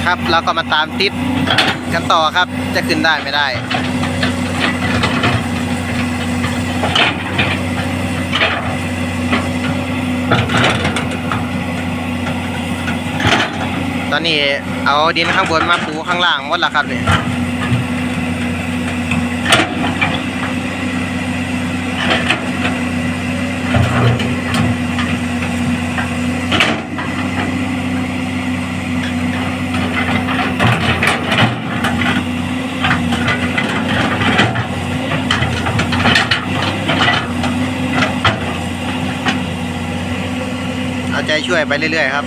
ครับแล้วก็มาตามติดกันต่อครับจะขึ้นได้ไม่ได้ตอนนี้เอาดินข้างบนมาปูข้างล่างหมดแล้วครับเนี่ยเอาใจช่วยไปเรื่อยๆครับ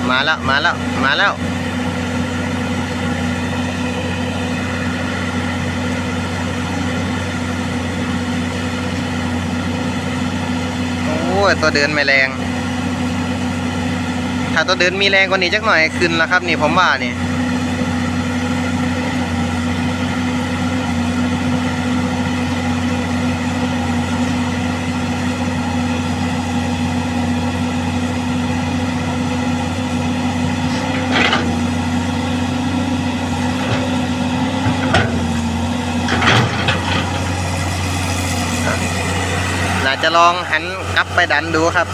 มาแล้วมาแล้วมาแล้วโอ้ยตัวเดินไม่แรงถ้าตัวเดินมีแรงกว่านี้จักหน่อยขึ้นแล้วครับนี่ผมว่านี่น่าจะลองหันกลับไปดันดูครับ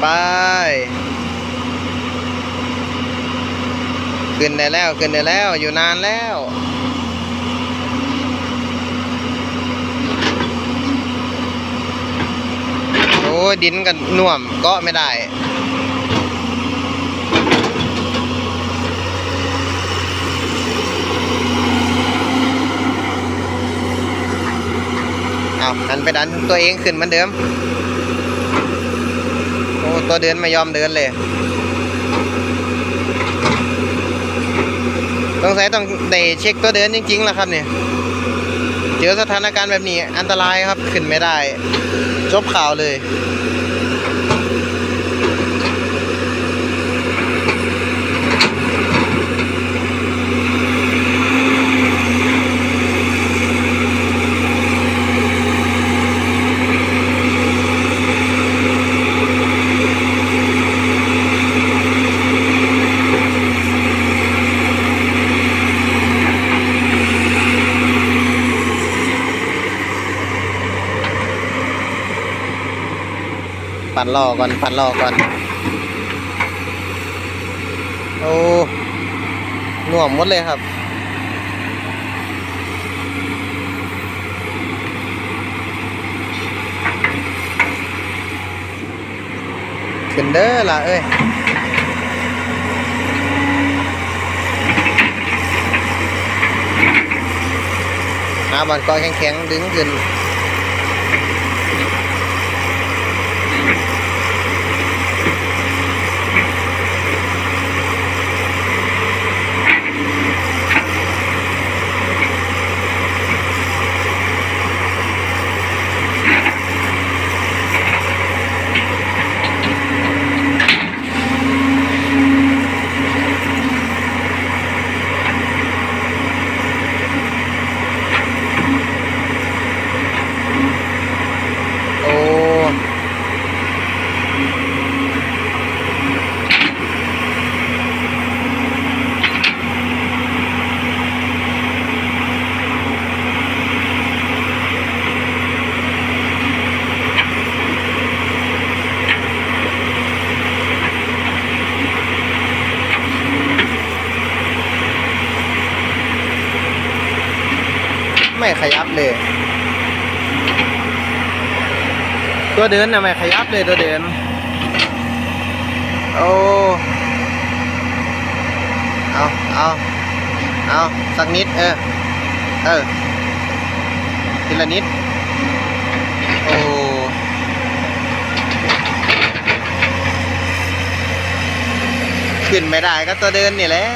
ไปขึ้นได้แล้วขึ้นได้แล้วอยู่นานแล้วโอ้ดินกันน่วมเกาะไม่ได้เอาหันไปดันตัวเองขึ้นเหมือนเดิมโอ้ตัวเดินไม่ยอมเดินเลยสงสัยต้องได้เช็คตัวเดินจริงๆแล้วครับเนี่ยเจอสถานการณ์แบบนี้อันตรายครับขึ้นไม่ได้จบข่าวเลยปั่นล่อก่อนปั่นล่อก่อนโอ้น่วมหมดเลยครับขึ้นเด้อล่ะเอ้ยหาบอลกอแข็งๆดึงขึ้น ไม่ขยับเลยตัวเดินนะไม่ขยับเลยตัวเดินโอ้เอาสักนิดทีละนิดโอ้ขึ้นไม่ได้ก็ตัวเดินนี่แหละ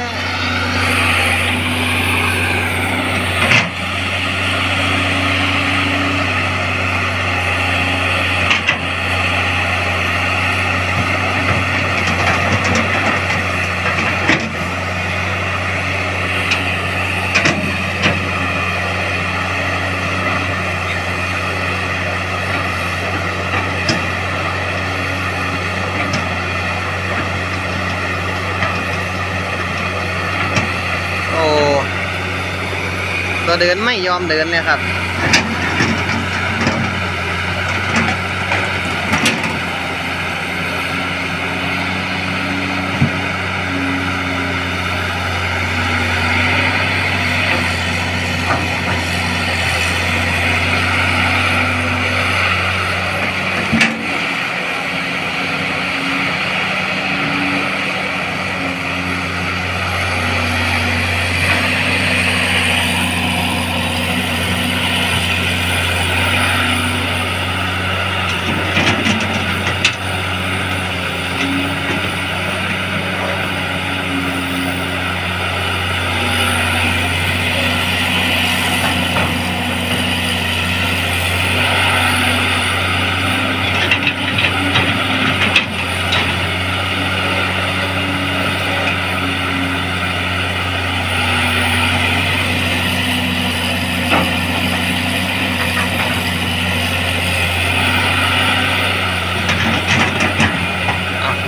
ตัวเดินไม่ยอมเดินเลยครับ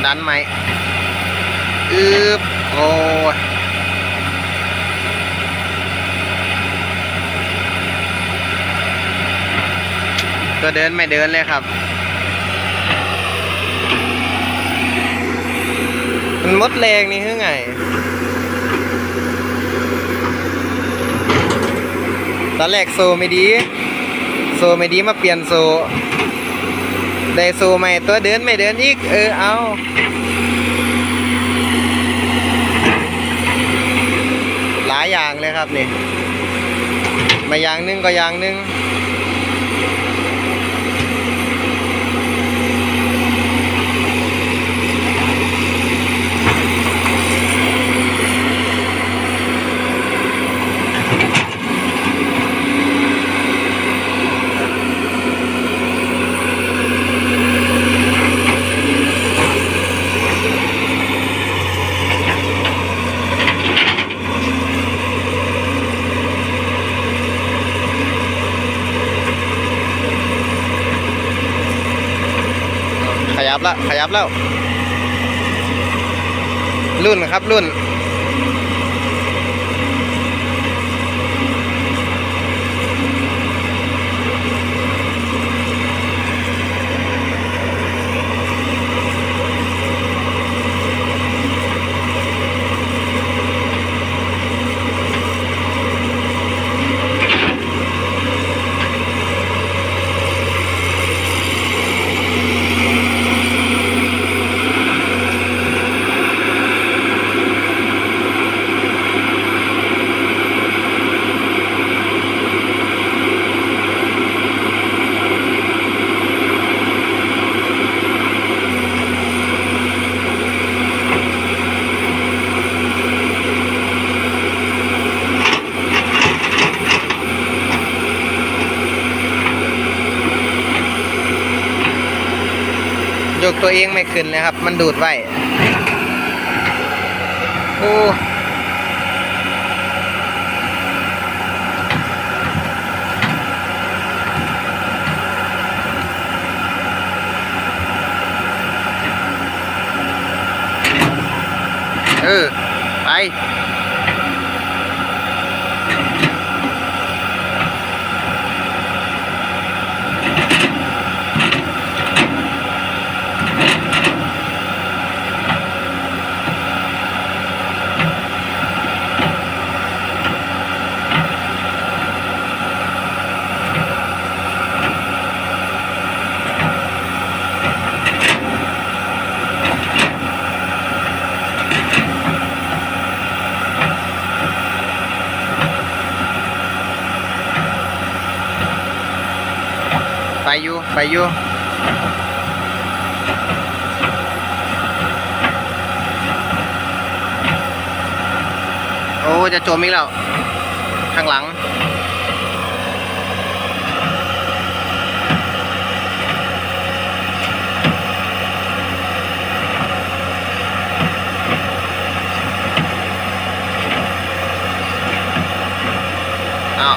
ดันไหมโอ้ยตัวเดินไม่เดินเลยครับมันมดแรงนี่คือไงตอนแรกโซไม่ดีมาเปลี่ยนโซได้โซใหม่ตัวเดินไม่เดินอีกเอาหลายอย่างเลยครับนี่มาอย่างนึงก็อย่างนึงขยับแล้วรุ่นครับรุ่นยกตัวเองไม่ขึ้นเลยครับมันดูดไว้โอ้ไป อยู่ไปอยู่โอ้จะจมอีกแล้วข้างหลัง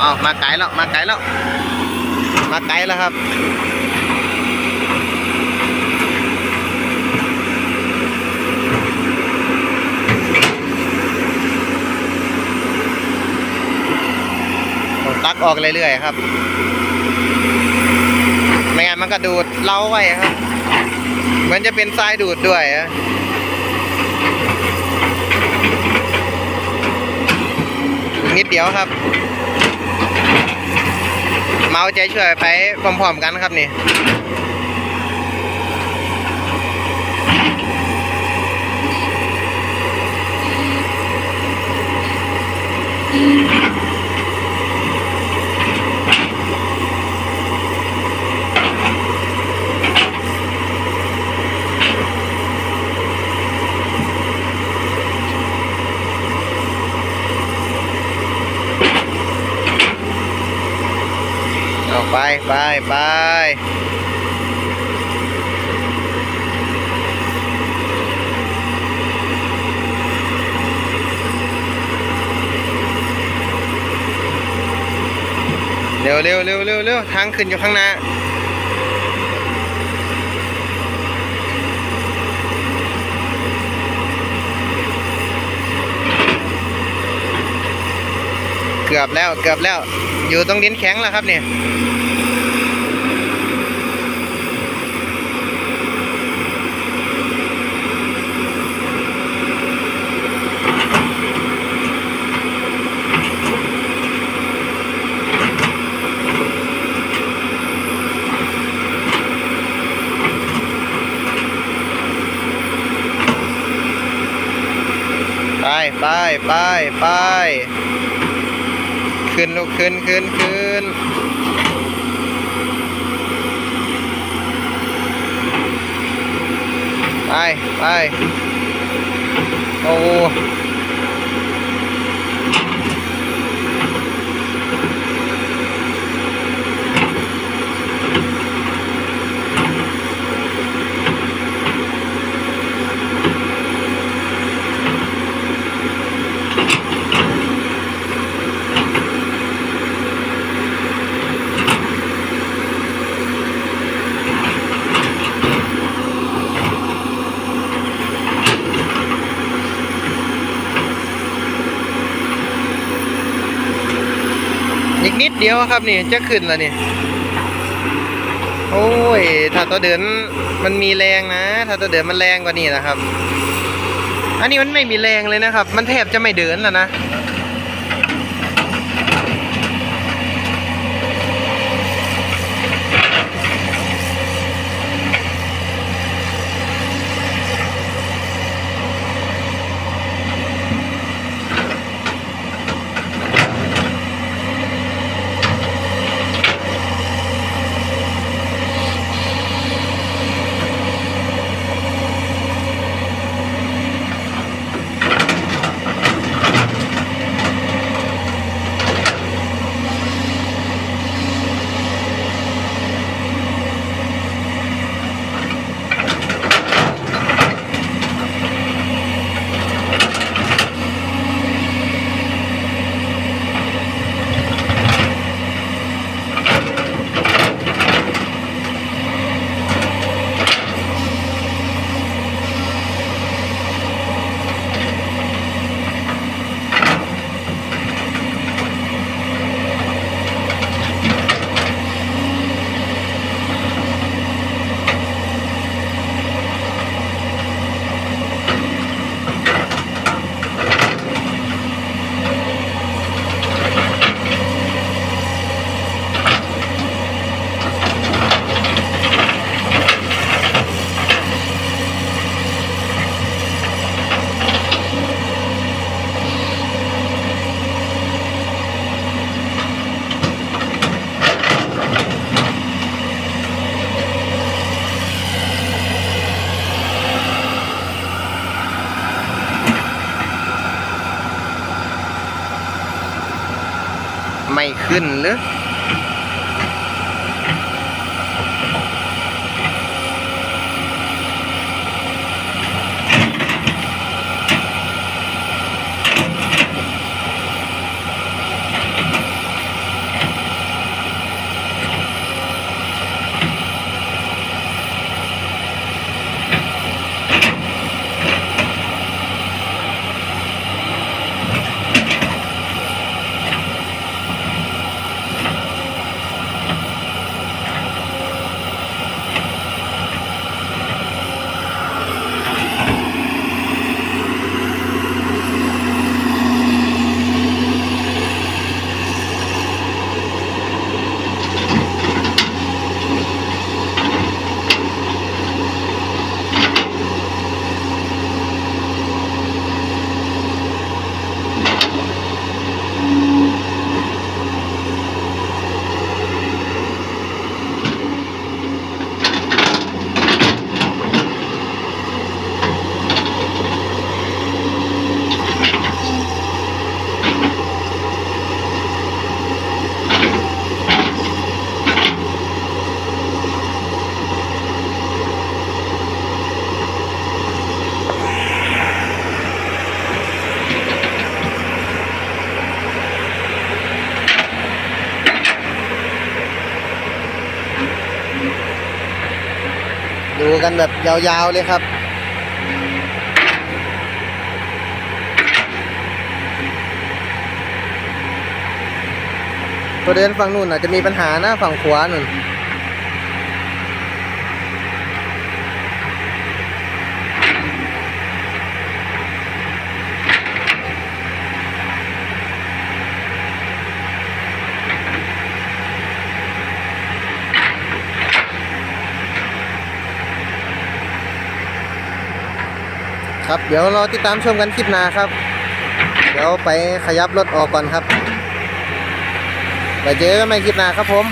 เอามาไกลแล้วมาไกลแล้วมาไกลแล้วครับตักออกเรื่อยๆครับไม่งั้นมันก็ดูดเล้าไว้ครับเหมือนจะเป็นทรายดูดด้วยนิดเดียวครับเมาใจช่วยไปพร้อมๆกันครับนี่ไปไปไปเร็วเร็วเร็วเร็วเร็วทางขึ้นอยู่ข้างหน้าเกือบแล้วเกือบแล้วอยู่ตรงดินแข็งแล้วครับเนี่ยไปไปไปไปขึ้นลูกขึ้นขึ้นขึ้นไปไปโอ้อีกนิดเดียวครับนี่จะขึ้นแล้วนี่โอ้ยถ้าตัวเดินมันมีแรงนะถ้าตัวเดินมันแรงกว่านี้นะครับอันนี้มันไม่มีแรงเลยนะครับมันแทบจะไม่เดินแล้วนะ ไม่ขึ้นหรือดูกันแบบยาวๆเลยครับตัวเดินฝั่งนู่นอาจจะมีปัญหานะฝั่งขวานู่นครับเดี๋ยวรอติดตามชมกันคลิปหน้าครับเดี๋ยวไปขยับรถออกก่อนครับไปเจอกันใหม่คลิปหน้าครับผม